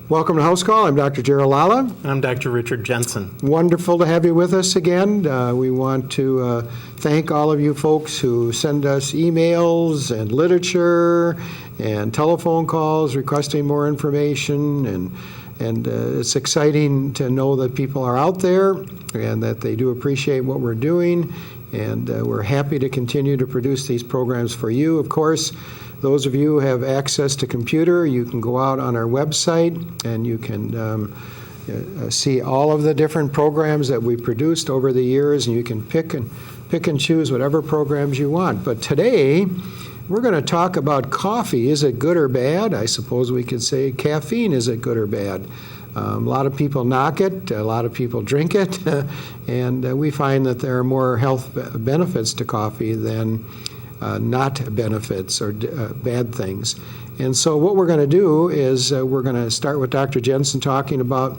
Welcome to House Call. I'm Dr. Gerald Lala. I'm Dr. Richard Jensen. Wonderful to have you with us again. We want to thank all of you folks who send us emails and literature and telephone calls requesting more information. And it's exciting to know that people are out there and that they do appreciate what we're doing. And we're happy to continue to produce these programs for you. Of course, those of you who have access to computer, you can go out on our website and you can see all of the different programs that we produced over the years, and you can pick and choose whatever programs you want. But today, we're going to talk about coffee. Is it good or bad? I suppose we could say caffeine. Is it good or bad? A lot of people knock it, a lot of people drink it, and we find that there are more health benefits to coffee than not benefits or bad things. And so what we're going to do is we're going to start with Dr. Jensen talking about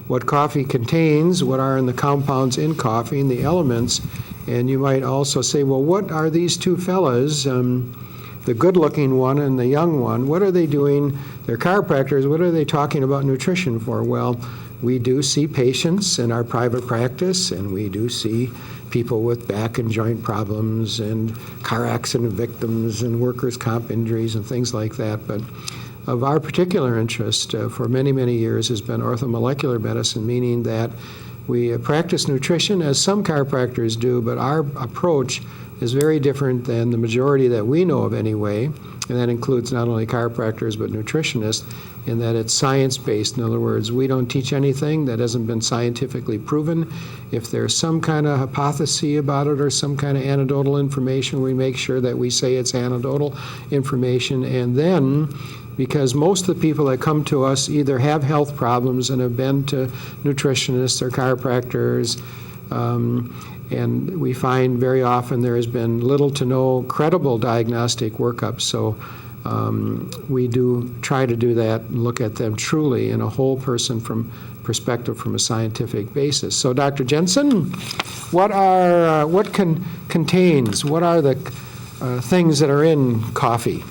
what coffee contains, what are in the compounds in coffee, and the elements. And you might also say, well, what are these two fellas, the good-looking one and the young one, what are they doing? They're chiropractors. What are they talking about nutrition for? Well, we do see patients in our private practice, and we do see people with back and joint problems and car accident victims and workers' comp injuries and things like that. But of our particular interest for many, many years has been orthomolecular medicine, meaning that we practice nutrition as some chiropractors do, but our approach is very different than the majority that we know of anyway, and that includes not only chiropractors but nutritionists, in that it's science-based. In other words, we don't teach anything that hasn't been scientifically proven. If there's some kind of hypothesis about it or some kind of anecdotal information, we make sure that we say it's anecdotal information. And then, because most of the people that come to us either have health problems and have been to nutritionists or chiropractors, and we find very often there has been little to no credible diagnostic workup. So we do try to do that and look at them truly in a whole person perspective from a scientific basis. So Dr. Jensen, what contains, what are the things that are in coffee?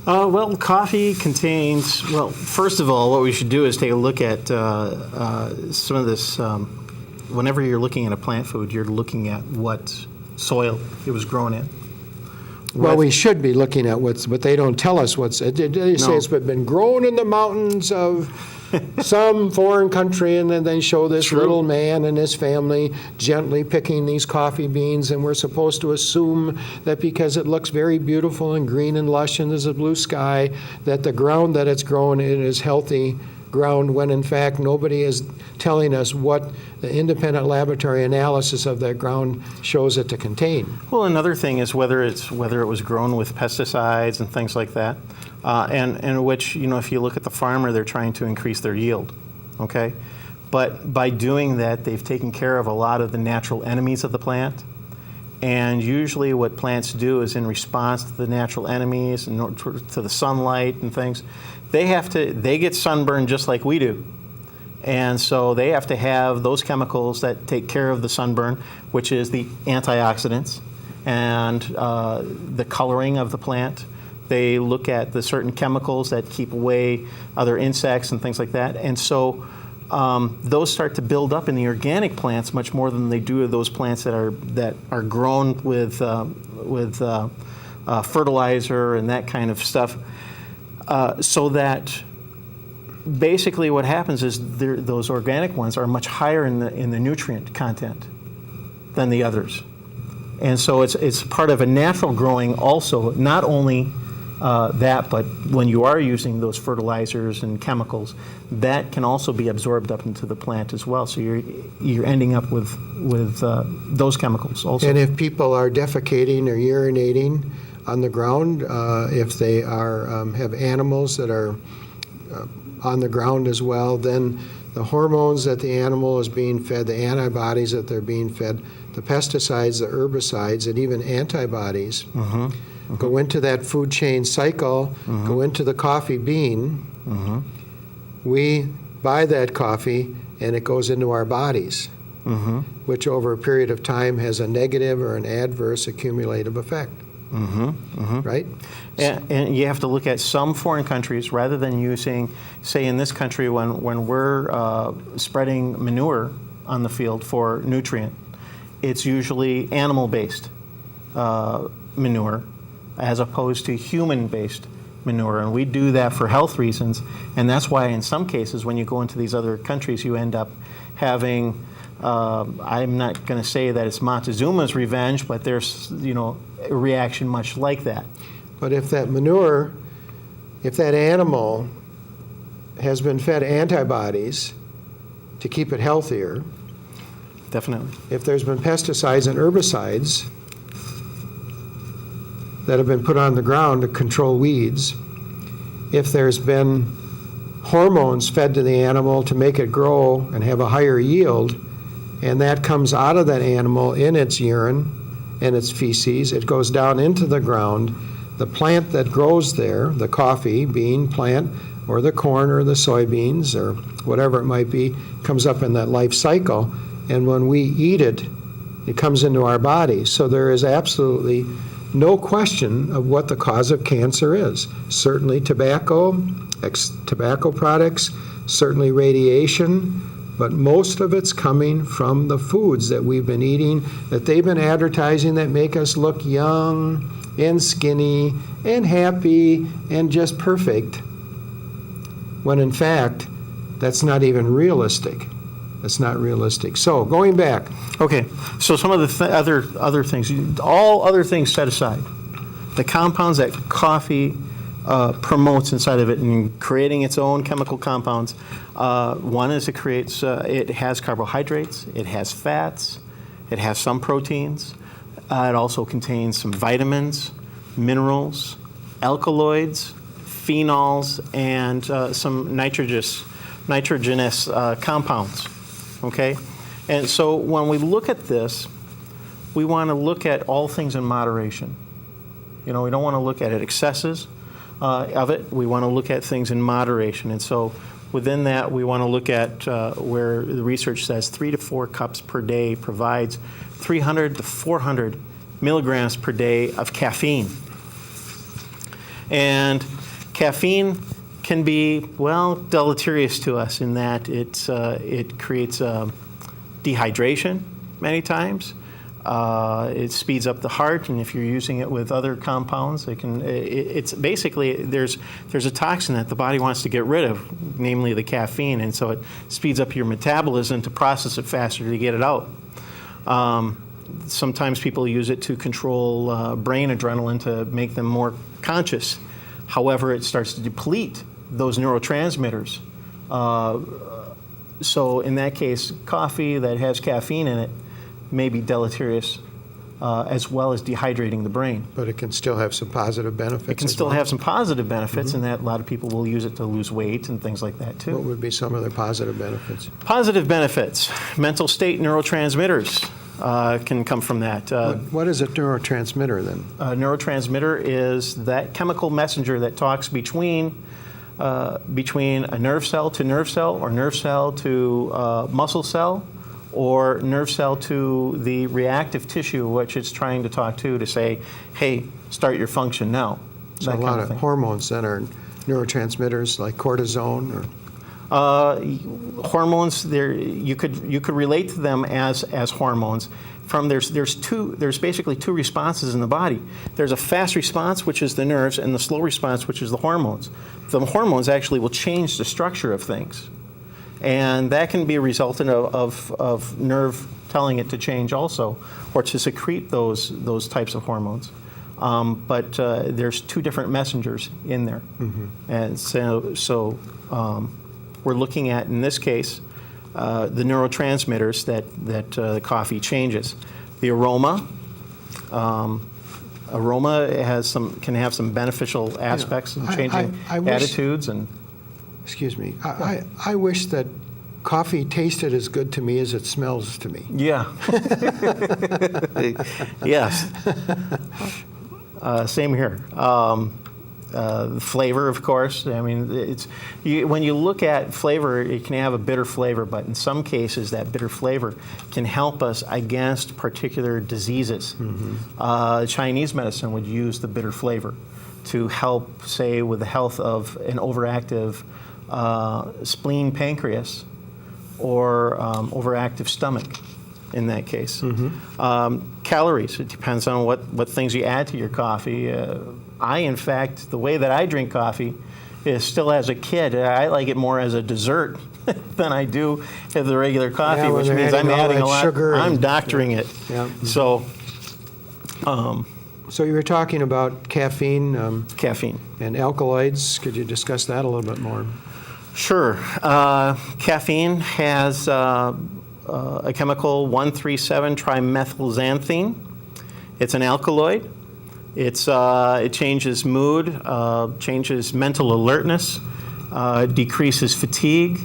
Well, coffee contains, well, first of all, what we should do is take a look at some of this. Whenever you're looking at a plant food, you're looking at what soil it was grown in. Well, we should be looking at but they don't tell us what's. They say it's been grown in the mountains of some foreign country, and then they show this little man and his family gently picking these coffee beans, and we're supposed to assume that because it looks very beautiful and green and lush and there's a blue sky, that the ground that it's grown in is healthy ground, when in fact nobody is telling us what the independent laboratory analysis of that ground shows it to contain. Well, another thing is whether it was grown with pesticides and things like that, and which, if you look at the farmer, they're trying to increase their yield, okay? But by doing that, they've taken care of a lot of the natural enemies of the plant. And usually what plants do is, in response to the natural enemies and to the sunlight and things, they get sunburned just like we do. And so they have to have those chemicals that take care of the sunburn, which is the antioxidants and the coloring of the plant. They look at the certain chemicals that keep away other insects and things like that. And so those start to build up in the organic plants much more than they do those plants that are grown with fertilizer and that kind of stuff. So that basically what happens is those organic ones are much higher in the nutrient content than the others. And so it's part of a natural growing also, not only but when you are using those fertilizers and chemicals, that can also be absorbed up into the plant as well. So you're ending up with those chemicals also. And if people are defecating or urinating on the ground, if they are have animals that are on the ground as well, then the hormones that the animal is being fed, the antibodies that they're being fed, the pesticides, the herbicides, and even antibodies go into that food chain cycle, go into the coffee bean. We buy that coffee and it goes into our bodies, which over a period of time has a negative or an adverse accumulative effect. Right? And you have to look at some foreign countries rather than using, say in this country, when we're spreading manure on the field for nutrient, it's usually animal-based manure as opposed to human-based manure. And we do that for health reasons. And that's why in some cases when you go into these other countries, you end up having, I'm not going to say that it's Montezuma's revenge, but there's, a reaction much like that. But if that manure, if that animal has been fed antibodies to keep it healthier, Definitely. if there's been pesticides and herbicides that have been put on the ground to control weeds, if there's been hormones fed to the animal to make it grow and have a higher yield, and that comes out of that animal in its urine and its feces, it goes down into the ground. The plant that grows there, the coffee bean plant, or the corn or the soybeans or whatever it might be, comes up in that life cycle, and when we eat it, it comes into our body. So there is absolutely no question of what the cause of cancer is. Certainly tobacco, tobacco products, certainly radiation, but most of it's coming from the foods that we've been eating, that they've been advertising that make us look young and skinny and happy and just perfect, when in fact, that's not even realistic. That's not realistic. So going back. Okay, so some of the other things, all other things set aside, the compounds that coffee promotes inside of it and creating its own chemical compounds. One is it has carbohydrates, it has fats, it has some proteins. It also contains some vitamins, minerals, alkaloids, phenols, and some nitrogenous compounds. Okay? And so when we look at this, we want to look at all things in moderation. We don't want to look at excesses of it. We want to look at things in moderation. And so within that, we want to look at where the research says 3 to 4 cups per day provides 300 to 400 milligrams per day of caffeine. And caffeine can be, deleterious to us in that it creates dehydration many times. It speeds up the heart, and if you're using it with other compounds, it's basically, there's a toxin that the body wants to get rid of, namely the caffeine, and so it speeds up your metabolism to process it faster to get it out. Sometimes people use it to control brain adrenaline to make them more conscious. However, it starts to deplete those neurotransmitters. So in that case, coffee that has caffeine in it may be deleterious as well as dehydrating the brain. But it can still have some positive benefits. It can still have some positive benefits in that a lot of people will use it to lose weight and things like that too. What would be some of the positive benefits? Positive benefits. Mental state neurotransmitters can come from that. What is a neurotransmitter then? A neurotransmitter is that chemical messenger that talks between a nerve cell to nerve cell, or nerve cell to muscle cell, or nerve cell to the reactive tissue which it's trying to talk to say, hey, start your function now. So a lot of hormones that are neurotransmitters like cortisone or hormones, you could relate to them as hormones. There's basically 2 responses in the body. There's a fast response, which is the nerves, and the slow response, which is the hormones. The hormones actually will change the structure of things, and that can be a resultant of nerve telling it to change also, or to secrete those types of hormones. but there's two different messengers in there. And so we're looking at, in this case, the neurotransmitters that the coffee changes. The aroma. Aroma can have some beneficial aspects in changing I wish- attitudes and. Excuse me. I wish that coffee tasted as good to me as it smells to me. Yeah. Yes. Same here. The flavor, of course. I mean, when you look at flavor, it can have a bitter flavor, but in some cases, that bitter flavor can help us against particular diseases. Chinese medicine would use the bitter flavor to help, say, with the health of an overactive spleen, pancreas, or overactive stomach. In that case, calories. It depends on what things you add to your coffee. In fact, the way that I drink coffee is still as a kid. I like it more as a dessert than I do as the regular coffee, Yeah, when which they're means I'm adding all adding that a lot. sugar I'm and- doctoring it. Yeah. So, So you were talking about caffeine caffeine. and alkaloids. Could you discuss that a little bit more? Sure. Caffeine has a chemical 1,3,7-trimethylxanthine. It's an alkaloid. It changes mood, changes mental alertness, decreases fatigue,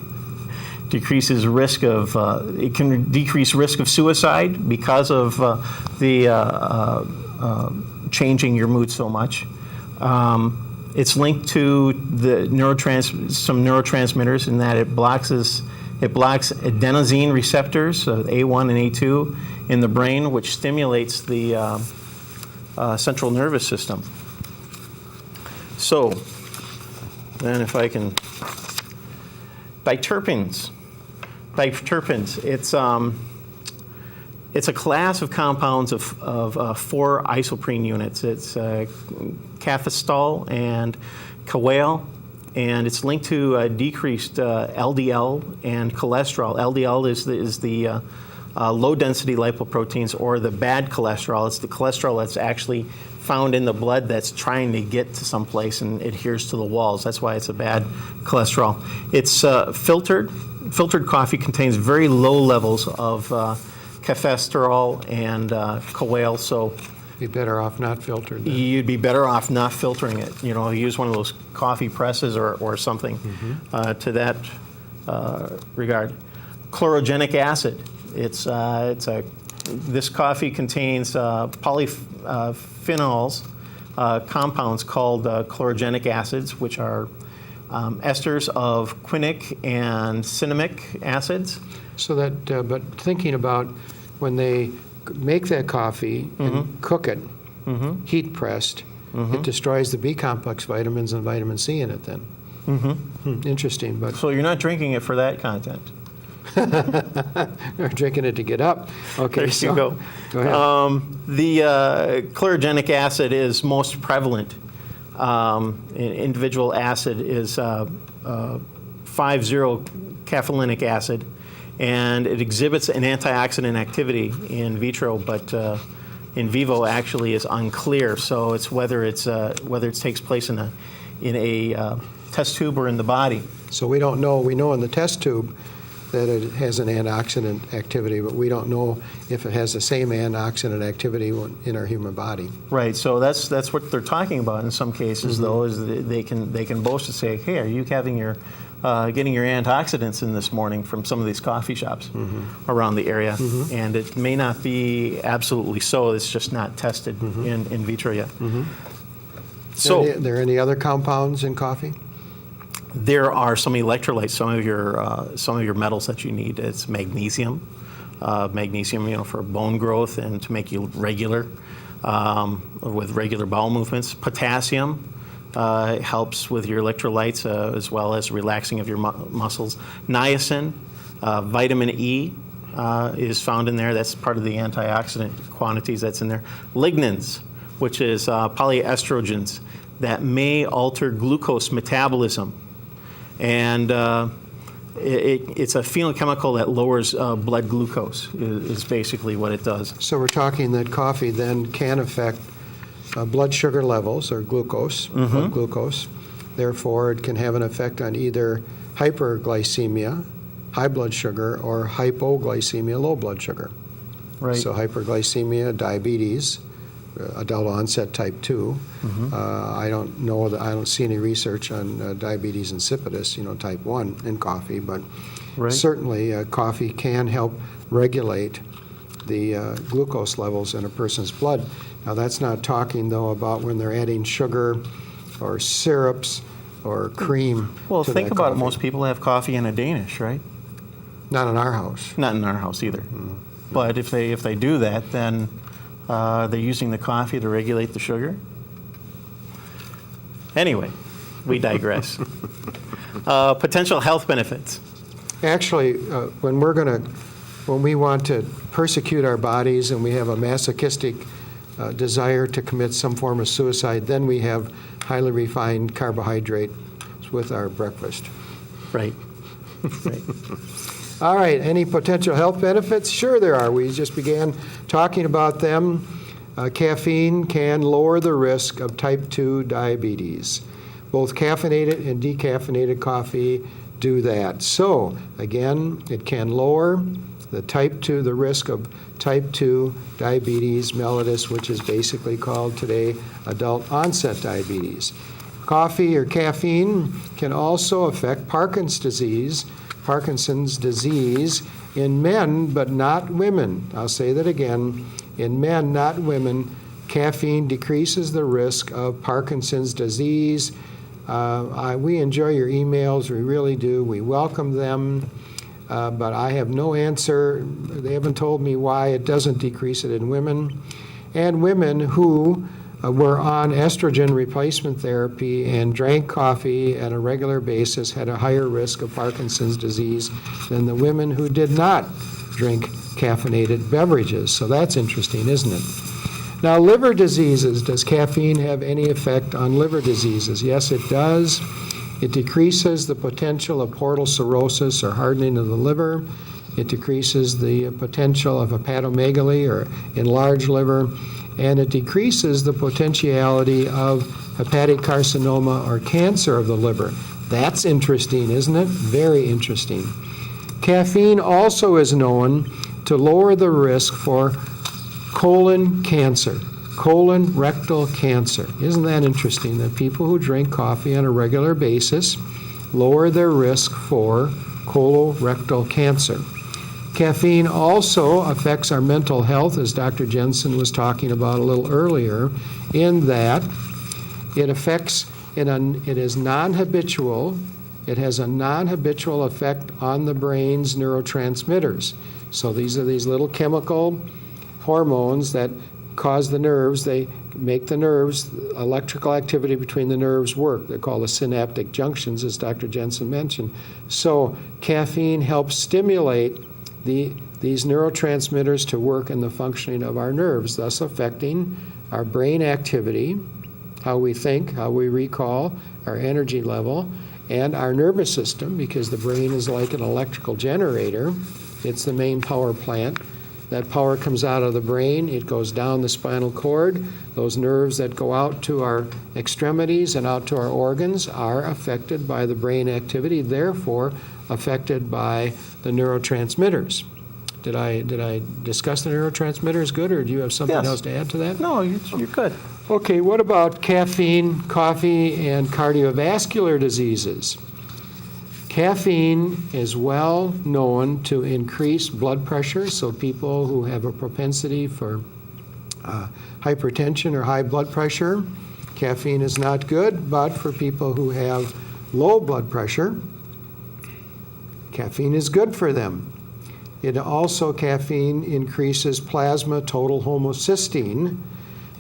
decreases risk of. It can decrease risk of suicide because of the changing your mood so much. It's linked to the some neurotransmitters in that it blocks adenosine receptors, A1 and A2, in the brain, which stimulates the central nervous system. So, then if I can, biterpenes. It's a class of compounds of 4 isoprene units. It's cafestol and kawale, and it's linked to decreased LDL and cholesterol. LDL is the low-density lipoproteins, or the bad cholesterol. It's the cholesterol that's actually found in the blood that's trying to get to someplace and adheres to the walls. That's why it's a bad cholesterol. It's filtered. Filtered coffee contains very low levels of cafesterol and kawale, so Be better off not filtered. Then. you'd be better off not filtering it. Use one of those coffee presses or something to that regard. Chlorogenic acid. This coffee contains polyphenols, compounds called chlorogenic acids, which are esters of quinic and cinnamic acids. So that, but thinking about when they make that coffee and cook it, heat pressed, it destroys the B complex vitamins and vitamin C in it then. Interesting, but So you're not drinking it for that content. we're drinking it to get up. Okay, There you go. Go ahead. The chlorogenic acid is most prevalent. Individual acid is 5,0-caffeolinic acid, and it exhibits an antioxidant activity in vitro, but in vivo actually is unclear. So it's whether it takes place in a test tube or in the body. So we don't know. We know in the test tube that it has an antioxidant activity, but we don't know if it has the same antioxidant activity in our human body. Right. So that's what they're talking about in some cases, though, is that they can boast and say, "Hey, are you having your getting your antioxidants in this morning from some of these coffee shops around the area?" And it may not be absolutely so. It's just not tested in vitro yet. So Are there any other compounds in coffee? there are some electrolytes, some of your metals that you need. It's magnesium, for bone growth and to make you regular with regular bowel movements. Potassium helps with your electrolytes as well as relaxing of your muscles. Niacin, vitamin E is found in there. That's part of the antioxidant quantities that's in there. Lignans, which is polyestrogens that may alter glucose metabolism. And it's a phytochemical that lowers blood glucose is basically what it does. So we're talking that coffee then can affect blood sugar levels or glucose, blood glucose. Therefore, it can have an effect on either hyperglycemia, high blood sugar, or hypoglycemia, low blood sugar. Right. So hyperglycemia, diabetes, adult onset type 2. I don't see any research on diabetes insipidus, type 1 in coffee, but Right. certainly coffee can help regulate the glucose levels in a person's blood. Now, that's not talking, though, about when they're adding sugar or syrups or cream Well, to think that about it. coffee. Most people have coffee in a Danish, right? Not in our house. Not in our house either. But if they do that, then they're using the coffee to regulate the sugar. Anyway, we digress. Potential health benefits. Actually, when we want to persecute our bodies and we have a masochistic desire to commit some form of suicide, then we have highly refined carbohydrate with our breakfast. Right. Right. All right, any potential health benefits? Sure there are. We just began talking about them. Caffeine can lower the risk of type 2 diabetes. Both caffeinated and decaffeinated coffee do that. So, again, it can lower the risk of type 2 diabetes mellitus, which is basically called today adult onset diabetes. Coffee or caffeine can also affect Parkinson's disease in men, but not women. I'll say that again. In men, not women, caffeine decreases the risk of Parkinson's disease. We enjoy your emails, we really do. We welcome them, but I have no answer. They haven't told me why it doesn't decrease it in women. And women who were on estrogen replacement therapy and drank coffee on a regular basis had a higher risk of Parkinson's disease than the women who did not drink caffeinated beverages. So that's interesting, isn't it? Now, liver diseases. Does caffeine have any effect on liver diseases? Yes, it does. It decreases the potential of portal cirrhosis or hardening of the liver. It decreases the potential of hepatomegaly or enlarged liver. And it decreases the potentiality of hepatic carcinoma or cancer of the liver. That's interesting, isn't it? Very interesting. Caffeine also is known to lower the risk for colon cancer, colon rectal cancer. Isn't that interesting that people who drink coffee on a regular basis lower their risk for colorectal cancer? Caffeine also affects our mental health, as Dr. Jensen was talking about a little earlier, in that it is non-habitual. It has a non-habitual effect on the brain's neurotransmitters. So these are these little chemical hormones that cause the nerves. They make the nerves, electrical activity between the nerves work. They're called the synaptic junctions, as Dr. Jensen mentioned. So caffeine helps stimulate these neurotransmitters to work in the functioning of our nerves, thus affecting our brain activity, how we think, how we recall, our energy level, and our nervous system, because the brain is like an electrical generator. It's the main power plant. That power comes out of the brain. It goes down the spinal cord. Those nerves that go out to our extremities and out to our organs are affected by the brain activity, therefore affected by the neurotransmitters. Did I discuss the neurotransmitters good, or do you have something Yes. else to add to that? No, you're good. Okay, what about caffeine, coffee, and cardiovascular diseases? Caffeine is well known to increase blood pressure, so people who have a propensity for hypertension or high blood pressure, caffeine is not good, but for people who have low blood pressure, caffeine is good for them. Caffeine increases plasma total homocysteine,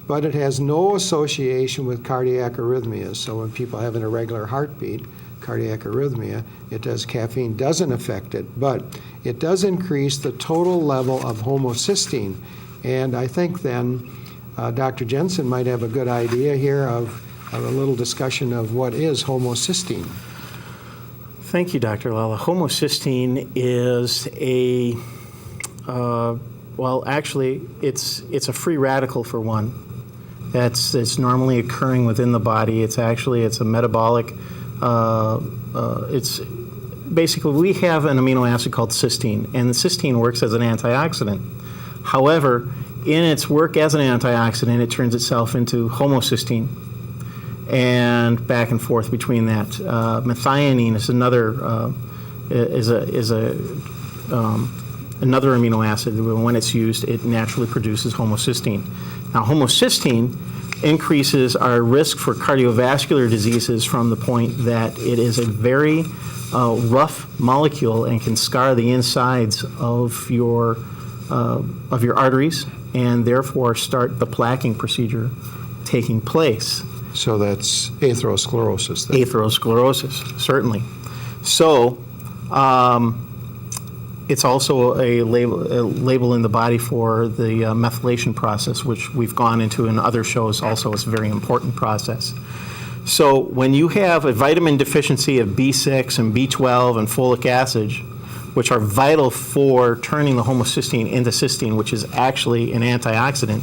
but it has no association with cardiac arrhythmias. So when people have an irregular heartbeat, cardiac arrhythmia, caffeine doesn't affect it, but it does increase the total level of homocysteine. And I think then Dr. Jensen might have a good idea here of a little discussion of what is homocysteine. Thank you, Dr. Lala. Homocysteine is actually, it's a free radical for one. It's normally occurring within the body. It's a metabolic. It's basically, we have an amino acid called cysteine, and the cysteine works as an antioxidant. However, in its work as an antioxidant, it turns itself into homocysteine, and back and forth between that. Methionine is another another amino acid. When it's used, it naturally produces homocysteine. Now, homocysteine increases our risk for cardiovascular diseases from the point that it is a very rough molecule and can scar the insides of your arteries, and therefore start the plaquing procedure taking place. So that's atherosclerosis then. Atherosclerosis, certainly. So it's also a label in the body for the methylation process, which we've gone into in other shows also. It's a very important process. So when you have a vitamin deficiency of B6 and B12 and folic acid, which are vital for turning the homocysteine into cysteine, which is actually an antioxidant,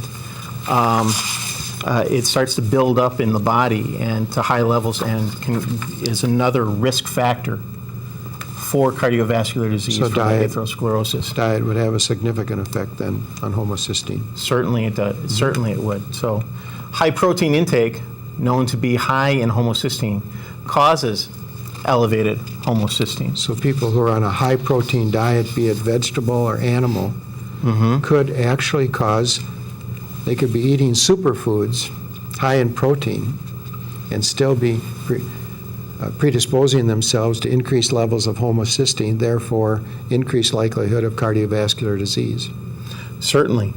it starts to build up in the body and to high levels, and is another risk factor for cardiovascular disease, So for atherosclerosis. Diet would have a significant effect then on homocysteine. Certainly it does. Certainly it would. So high protein intake, known to be high in homocysteine, causes elevated homocysteine. So people who are on a high protein diet, be it vegetable or animal, could actually they could be eating superfoods high in protein and still be predisposing themselves to increased levels of homocysteine, therefore increased likelihood of cardiovascular disease. Certainly.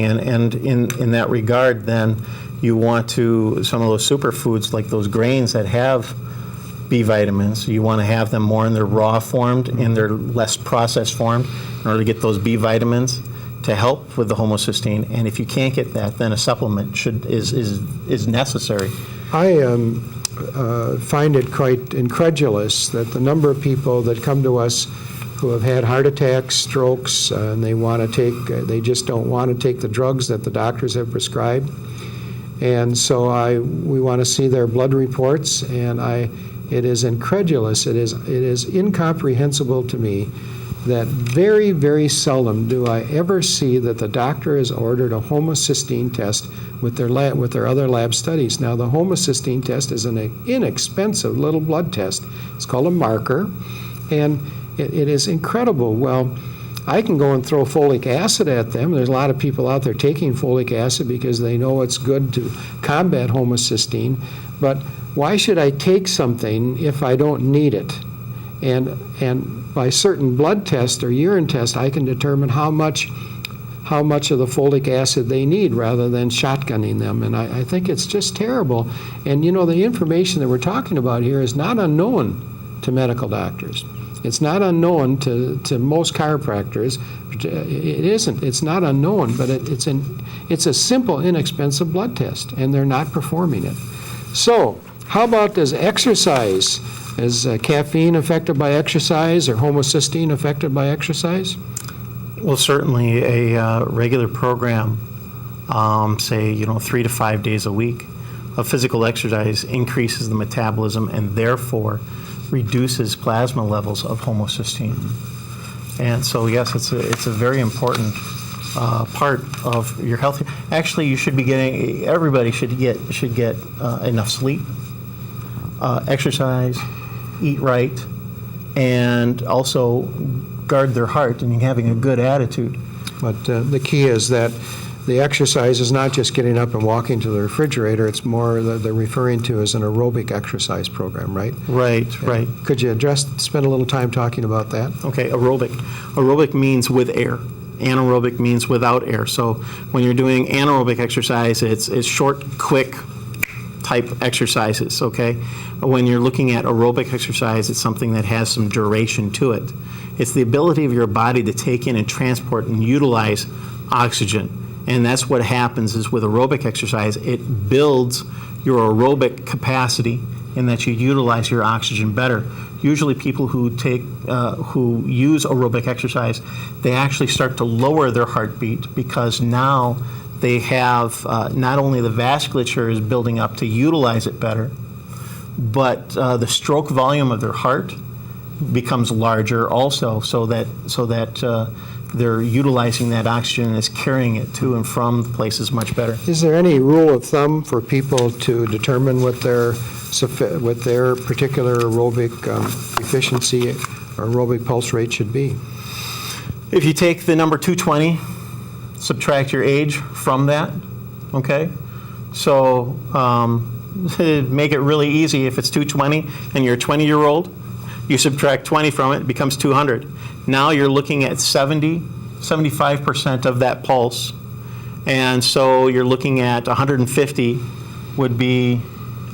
And in that regard, then, you want to, some of those superfoods, like those grains that have B vitamins, you want to have them more in their raw formed, in their less processed form, in order to get those B vitamins to help with the homocysteine. And if you can't get that, then a supplement is necessary. I find it quite incredulous that the number of people that come to us who have had heart attacks, strokes, and they just don't want to take the drugs that the doctors have prescribed. And so we want to see their blood reports, and it is incredulous. It is incomprehensible to me that very, very seldom do I ever see that the doctor has ordered a homocysteine test with their other lab studies. Now, the homocysteine test is an inexpensive little blood test. It's called a marker, and it is incredible. Well, I can go and throw folic acid at them. There's a lot of people out there taking folic acid because they know it's good to combat homocysteine, but why should I take something if I don't need it? And by certain blood tests or urine tests, I can determine how much of the folic acid they need rather than shotgunning them. And I think it's just terrible. And the information that we're talking about here is not unknown to medical doctors. It's not unknown to most chiropractors. It isn't. It's not unknown, but it's a simple, inexpensive blood test, and they're not performing it. So how about does exercise? Is caffeine affected by exercise, or homocysteine affected by exercise? Well, certainly a regular program, say 3 to 5 days a week of physical exercise increases the metabolism and therefore reduces plasma levels of homocysteine. And so, yes, it's a very important part of your health. Actually, everybody should get enough sleep, exercise, eat right, and also guard their heart and having a good attitude. But the key is that the exercise is not just getting up and walking to the refrigerator. It's more that they're referring to as an aerobic exercise program, right? Right. Could you spend a little time talking about that? Okay, aerobic. Aerobic means with air. Anaerobic means without air. So when you're doing anaerobic exercise, it's short, quick type exercises, okay? When you're looking at aerobic exercise, it's something that has some duration to it. It's the ability of your body to take in and transport and utilize oxygen. And that's what happens is with aerobic exercise, it builds your aerobic capacity in that you utilize your oxygen better. Usually people who use aerobic exercise, they actually start to lower their heartbeat because now they have not only the vasculature is building up to utilize it better, but the stroke volume of their heart becomes larger also, so that they're utilizing that oxygen and is carrying it to and from places much better. Is there any rule of thumb for people to determine what their particular aerobic efficiency or aerobic pulse rate should be? If you take the number 220, subtract your age from that, okay? So make it really easy. If it's 220 and you're a 20-year-old, you subtract 20 from it, it becomes 200. Now you're looking at 75% of that pulse. And so you're looking at 150 would be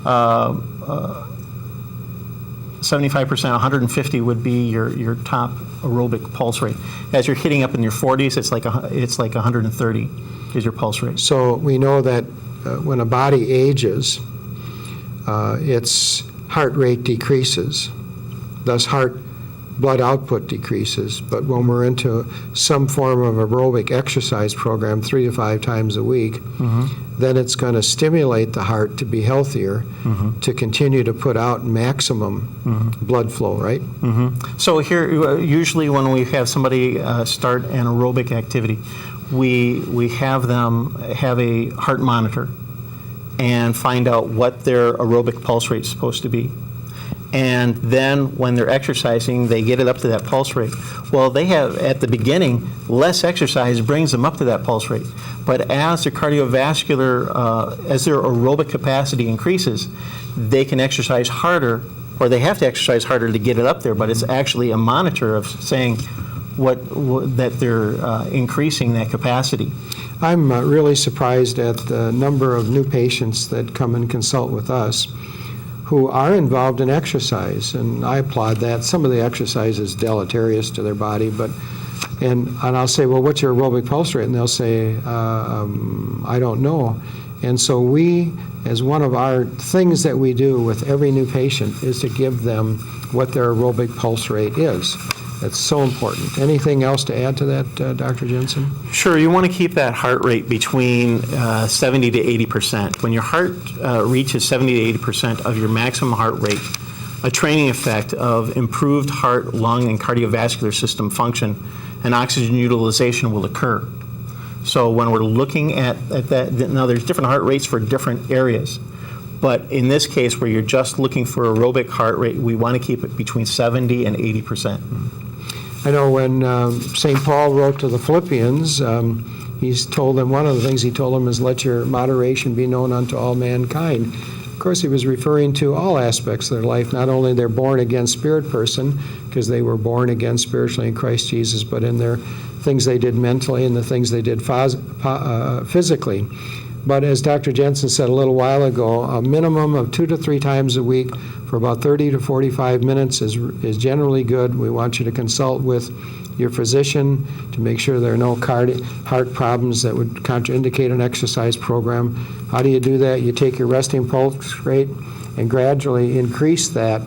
75%, 150 would be your top aerobic pulse rate. As you're hitting up in your 40s, it's like 130 is your pulse rate. So we know that when a body ages, its heart rate decreases, thus blood output decreases. But when we're into some form of aerobic exercise program 3 to 5 times a week, then it's going to stimulate the heart to be healthier, to continue to put out maximum blood flow, right? So here, usually when we have somebody start an aerobic activity, we have them have a heart monitor and find out what their aerobic pulse rate is supposed to be. And then when they're exercising, they get it up to that pulse rate. Well, they have, at the beginning, less exercise brings them up to that pulse rate. But as their cardiovascular, as their aerobic capacity increases, they can exercise harder, or they have to exercise harder to get it up there, but it's actually a monitor of saying that they're increasing that capacity. I'm really surprised at the number of new patients that come and consult with us who are involved in exercise, and I applaud that. Some of the exercise is deleterious to their body, and I'll say, well, what's your aerobic pulse rate? And they'll say, I don't know. And so we, as one of our things that we do with every new patient, is to give them what their aerobic pulse rate is. That's so important. Anything else to add to that, Dr. Jensen? Sure. You want to keep that heart rate between 70 to 80%. When your heart reaches 70 to 80% of your maximum heart rate, a training effect of improved heart, lung, and cardiovascular system function and oxygen utilization will occur. So when we're looking at that, now there's different heart rates for different areas. But in this case, where you're just looking for aerobic heart rate, we want to keep it between 70 and 80%. I know when St. Paul wrote to the Philippians, he's told them, one of the things he told them is, let your moderation be known unto all mankind. Of course, he was referring to all aspects of their life, not only their born-again spirit person, because they were born again spiritually in Christ Jesus, but in their things they did mentally and the things they did physically. But as Dr. Jensen said a little while ago, a minimum of 2 to 3 times a week for about 30 to 45 minutes is generally good. We want you to consult with your physician to make sure there are no heart problems that would contraindicate an exercise program. How do you do that? You take your resting pulse rate and gradually increase that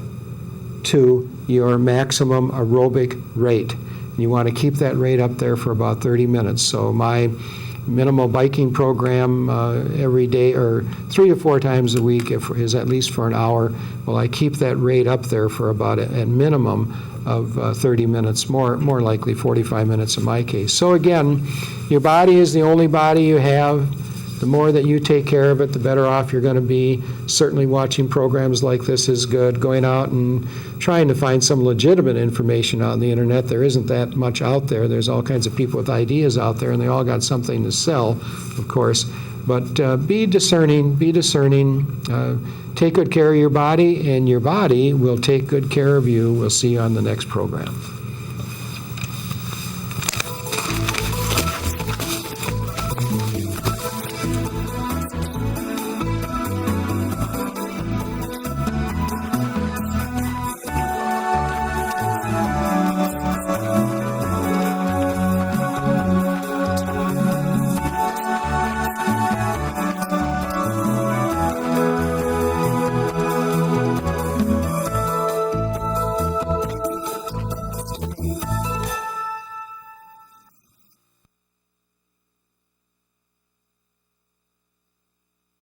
to your maximum aerobic rate. And you want to keep that rate up there for about 30 minutes. So my minimal biking program every day, or 3 to 4 times a week, is at least for an hour. Well, I keep that rate up there for about a minimum of 30 minutes, more likely 45 minutes in my case. So again, your body is the only body you have. The more that you take care of it, the better off you're going to be. Certainly watching programs like this is good. Going out and trying to find some legitimate information on the internet. There isn't that much out there. There's all kinds of people with ideas out there, and they all got something to sell, of course. But be discerning, take good care of your body, and your body will take good care of you. We'll see you on the next program.